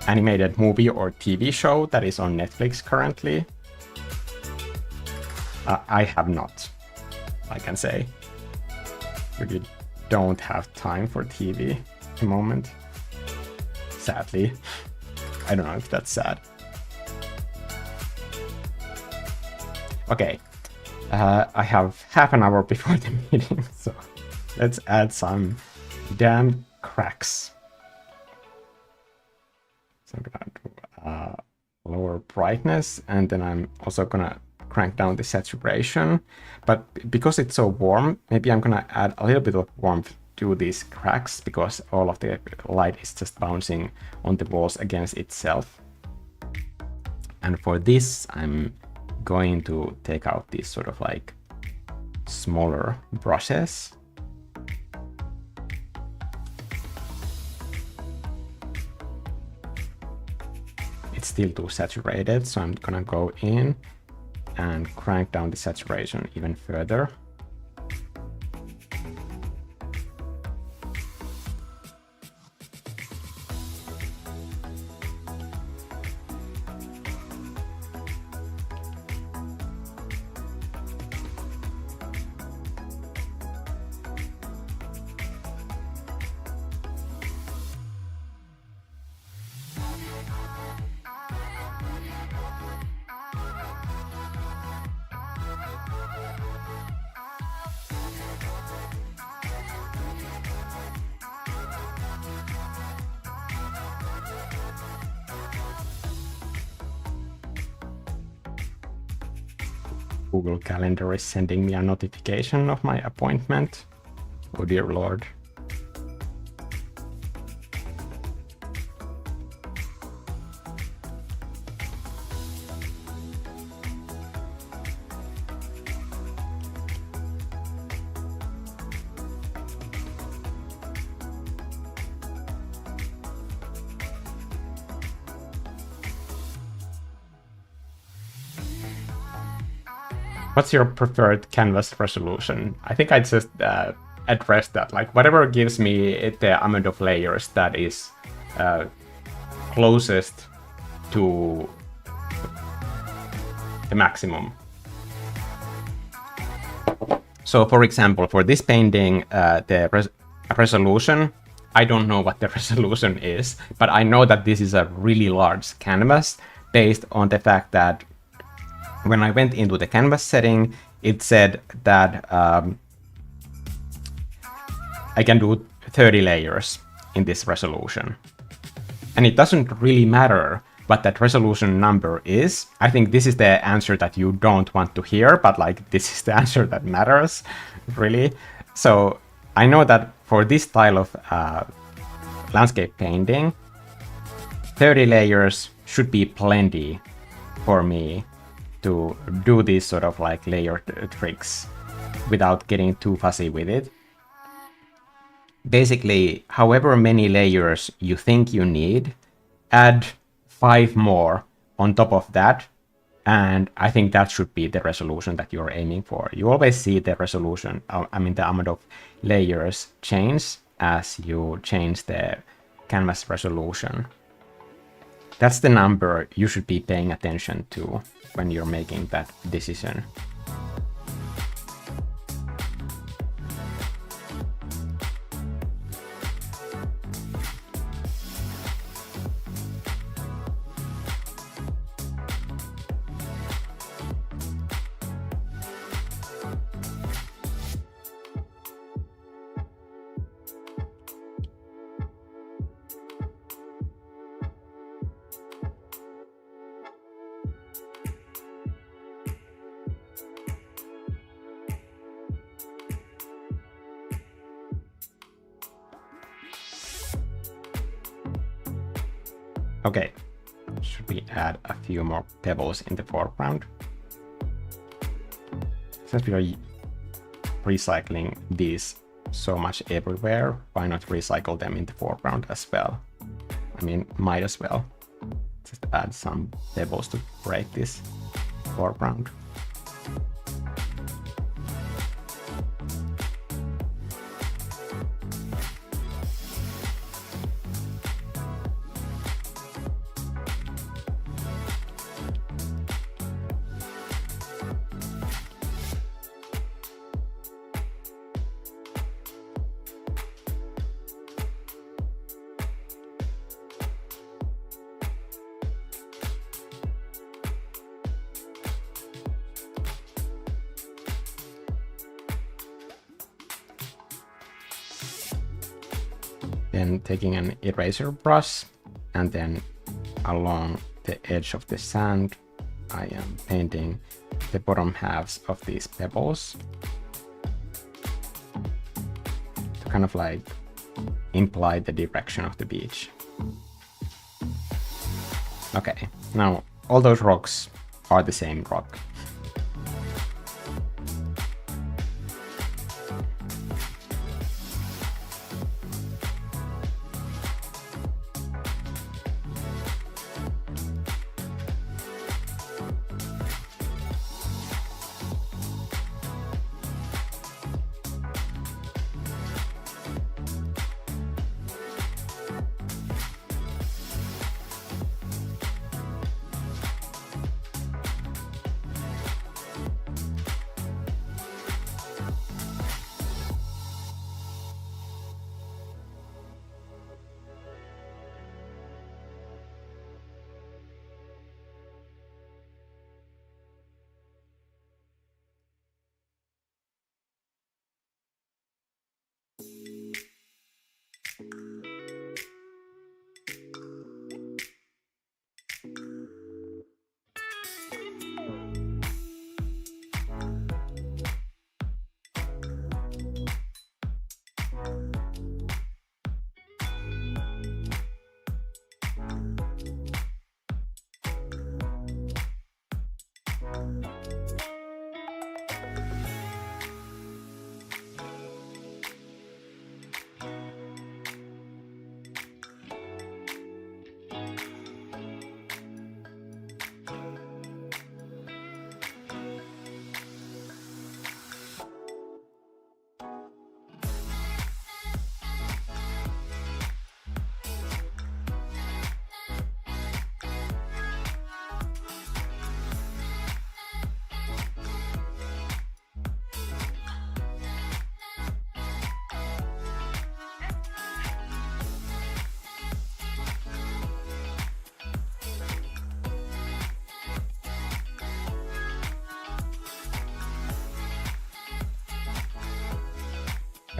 animated movie or TV show that is on Netflix currently? I have not, I can say. Really don't have time for TV at the moment. Sadly. I don't know if that's sad. Okay, I have half an hour before the meeting, so let's add some damn cracks. So I'm gonna do lower brightness, and then I'm also gonna crank down the saturation. But because it's so warm, maybe I'm gonna add a little bit of warmth to these cracks, because all of the light is just bouncing on the walls against itself. And for this, I'm going to take out these sort of like smaller brushes. It's still too saturated, so I'm gonna go in and crank down the saturation even further. Google Calendar is sending me a notification of my appointment. Oh dear Lord. What's your preferred canvas resolution? I think I just addressed that. Like whatever gives me the amount of layers that is closest to the maximum. So for example, for this painting, the resolution, I don't know what the resolution is, but I know that this is a really large canvas based on the fact that when I went into the canvas setting, it said that I can do 30 layers in this resolution. And it doesn't really matter what that resolution number is. I think this is the answer that you don't want to hear, but like this is the answer that matters, really. So I know that for this style of landscape painting, 30 layers should be plenty for me to do these sort of like layer tricks without getting too fussy with it. Basically, however many layers you think you need, add 5 more on top of that, and I think that should be the resolution that you're aiming for. You always see the resolution, I mean the amount of layers change as you change the canvas resolution. That's the number you should be paying attention to when you're making that decision. Okay, should we add a few more pebbles in the foreground? Since we are recycling these so much everywhere, why not recycle them in the foreground as well? I mean, might as well. Just add some pebbles to break this foreground. Then taking an eraser brush and then along the edge of the sand, I am painting the bottom halves of these pebbles to kind of like imply the direction of the beach. Okay, now all those rocks are the same rock.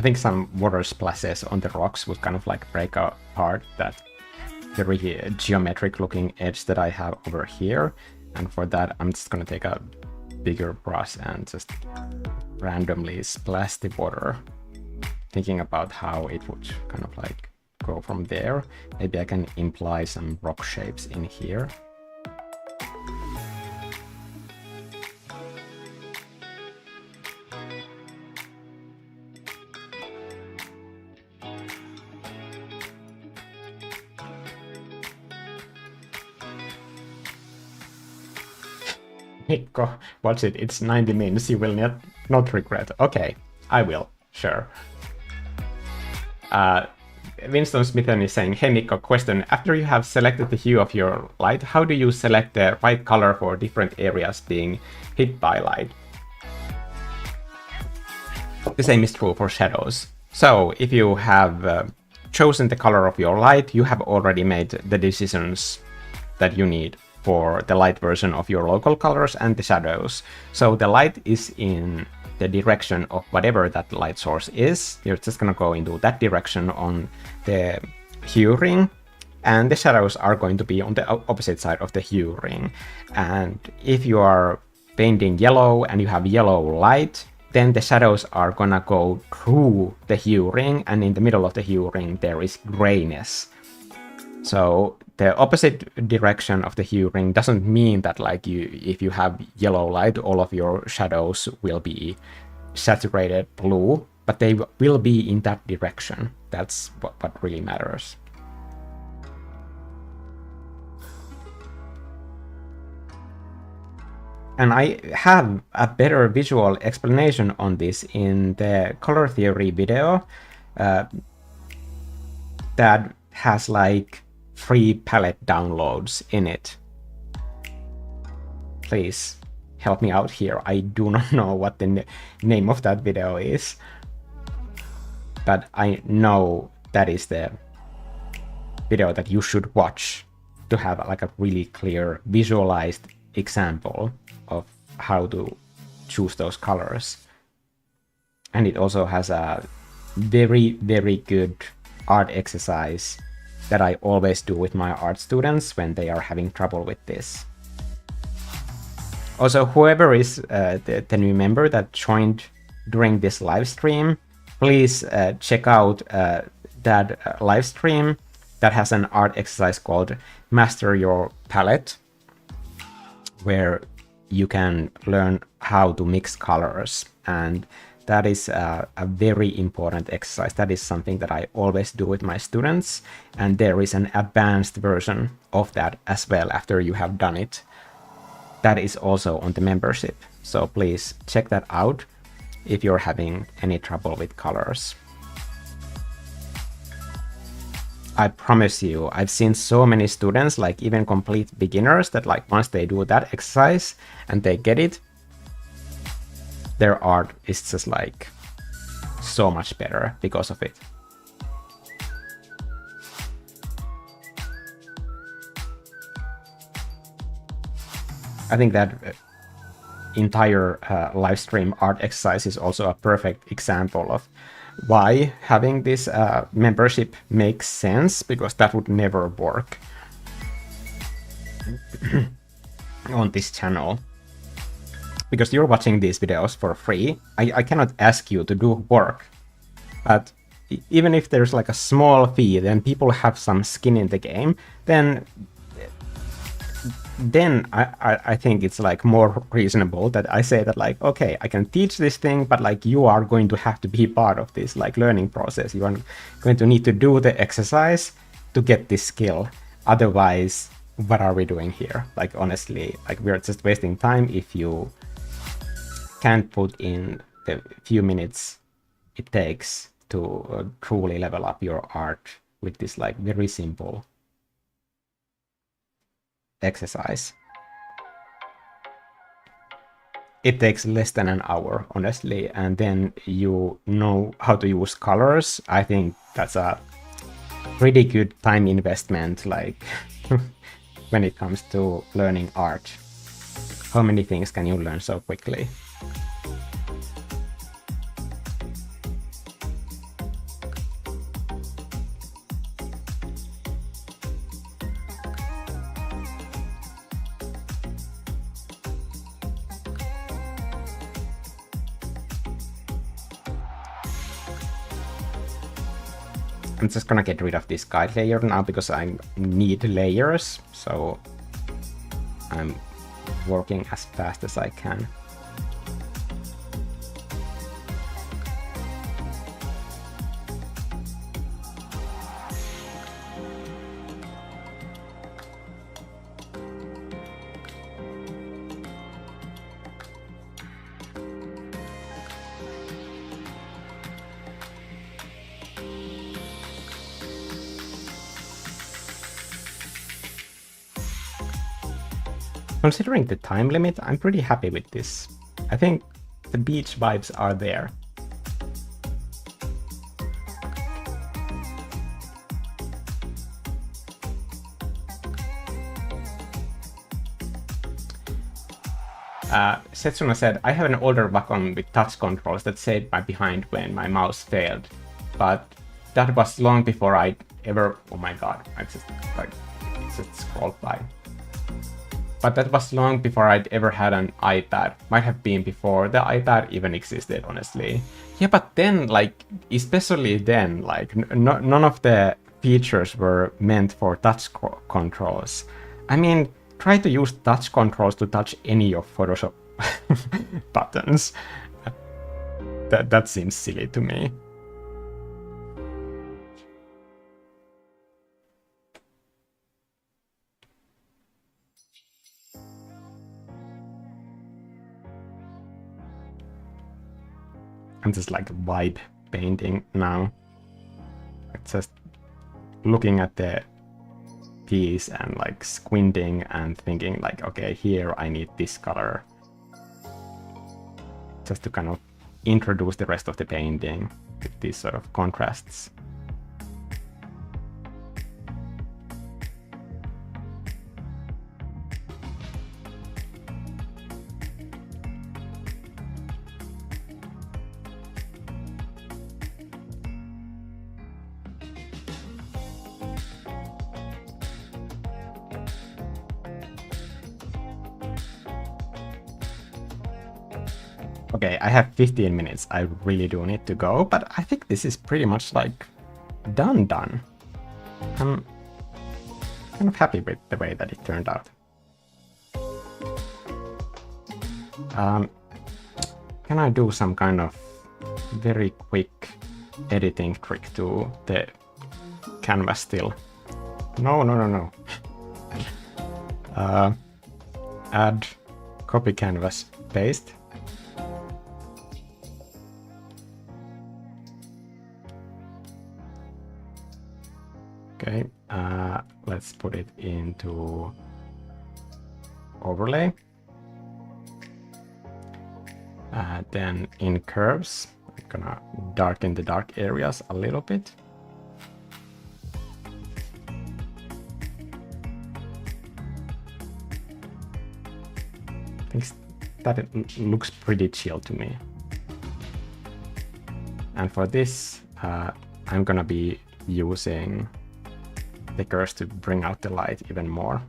I think some water splashes on the rocks would kind of like break apart that very geometric looking edge that I have over here. And for that, I'm just gonna take a bigger brush and just randomly splash the water, thinking about how it would kind of like go from there. Maybe I can imply some rock shapes in here. Mikko, watch it, it's 90 minutes, you will not regret. Okay, I will, sure. Winston Smithen is saying, hey Mikko, question. After you have selected the hue of your light, how do you select the right color for different areas being hit by light? The same is true for shadows. So if you have chosen the color of your light, you have already made the decisions that you need for the light version of your local colors and the shadows. So the light is in the direction of whatever that light source is. You're just gonna go into that direction on the hue ring, and the shadows are going to be on the opposite side of the hue ring. And if you are painting yellow and you have yellow light, then the shadows are gonna go through the hue ring, and in the middle of the hue ring there is grayness. So the opposite direction of the hue ring doesn't mean that like if you have yellow light, all of your shadows will be saturated blue, but they will be in that direction. That's what really matters. And I have a better visual explanation on this in the color theory video that has like free palette downloads in it. Please help me out here. I do not know what the name of that video is, but I know that is the video that you should watch to have like a really clear visualized example of how to choose those colors. And it also has a very, very good art exercise that I always do with my art students when they are having trouble with this. Also, whoever is the new member that joined during this live stream, please check out that live stream that has an art exercise called Master Your Palette, where you can learn how to mix colors. And that is a very important exercise. That is something that I always do with my students. And there is an advanced version of that as well after you have done it. That is also on the membership. So please check that out if you're having any trouble with colors. I promise you, I've seen so many students, like even complete beginners, that like once they do that exercise and they get it, their art is just like so much better because of it. I think that entire live stream art exercise is also a perfect example of why having this membership makes sense, because that would never work on this channel. Because you're watching these videos for free, I cannot ask you to do work. But even if there's like a small fee, then people have some skin in the game, then I think it's like more reasonable that I say that like, okay, I can teach this thing, but like you are going to have to be part of this like learning process. You are going to need to do the exercise to get this skill. Otherwise, what are we doing here? Like honestly, like we're just wasting time if you can't put in the few minutes it takes to truly level up your art with this like very simple exercise. It takes less than an hour, honestly, and then you know how to use colors. I think that's a pretty good time investment, like when it comes to learning art. How many things can you learn so quickly? I'm just gonna get rid of this guide layer now because I need layers, so I'm working as fast as I can. Considering the time limit, I'm pretty happy with this. I think the beach vibes are there. Setsuna said, I have an older Wacom with touch controls that saved my behind when my mouse failed. But that was long before I'd ever... Oh my god, I just scrolled by. But that was long before I'd ever had an iPad. Might have been before the iPad even existed, honestly. Yeah, but then, like, especially then, like, none of the features were meant for touch controls. I mean, try to use touch controls to touch any of Photoshop buttons. That seems silly to me. I'm just like vibe painting now. Just looking at the piece and like squinting and thinking like, okay, here I need this color. Just to kind of introduce the rest of the painting with these sort of contrasts. Okay, I have 15 minutes. I really do need to go, but I think this is pretty much like done. I'm kind of happy with the way that it turned out. Can I do some kind of very quick editing trick to the canvas still? No. Add copy canvas, paste. Okay, let's put it into overlay. Then in curves, I'm gonna darken the dark areas a little bit. I think that it looks pretty chill to me. And for this, I'm gonna be using stickers to bring out the light even more.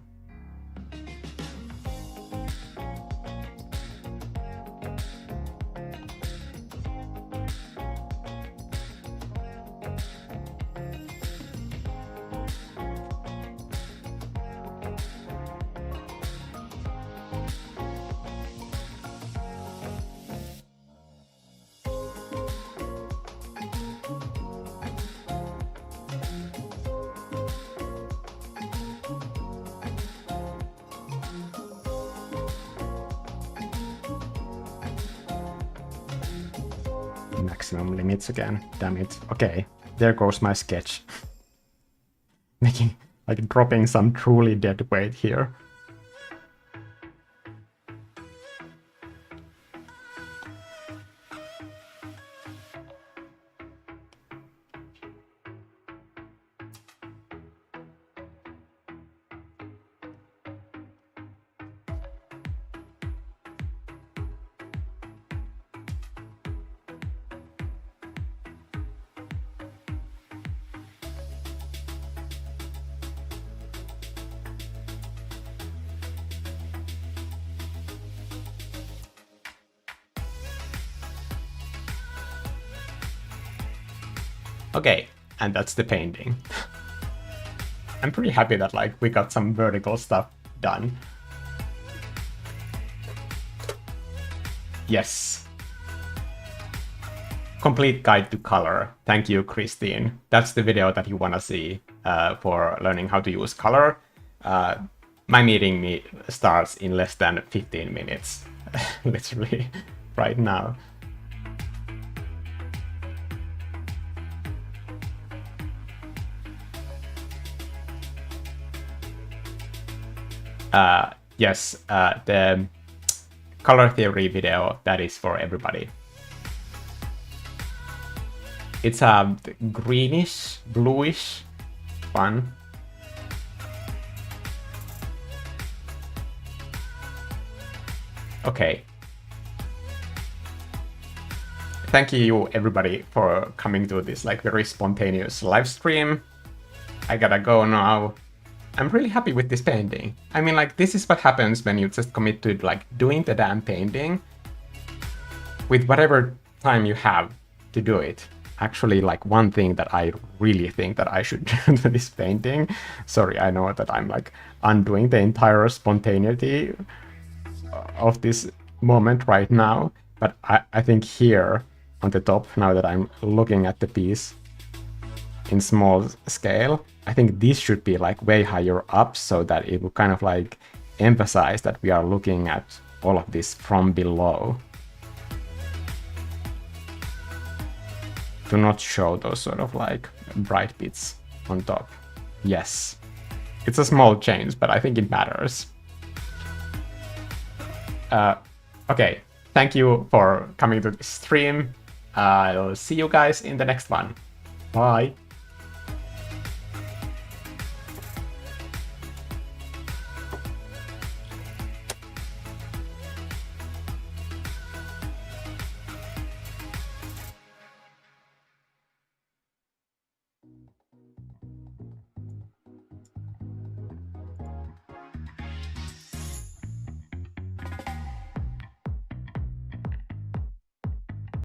Maximum limits again, damn it. Okay, there goes my sketch. Making, like, dropping some truly dead weight here. Okay, and that's the painting. I'm pretty happy that like we got some vertical stuff done. Yes. Complete guide to color. Thank you, Christine. That's the video that you want to see for learning how to use color. My meeting starts in less than 15 minutes, literally, right now. Yes, the color theory video, that is for everybody. It's a greenish, bluish one. Okay. Thank you everybody for coming to this like very spontaneous live stream. I gotta go now. I'm really happy with this painting. I mean, like, this is what happens when you just commit to like doing the damn painting with whatever time you have to do it. Actually, like, one thing that I really think that I should do to this painting, sorry, I know that I'm like undoing the entire spontaneity of this moment right now, but I think here on the top, now that I'm looking at the piece in small scale, I think this should be like way higher up so that it will kind of like emphasize that we are looking at all of this from below. Do not show those sort of like bright bits on top. Yes. It's a small change, but I think it matters. Okay, thank you for coming to the stream. I'll see you guys in the next one. Bye.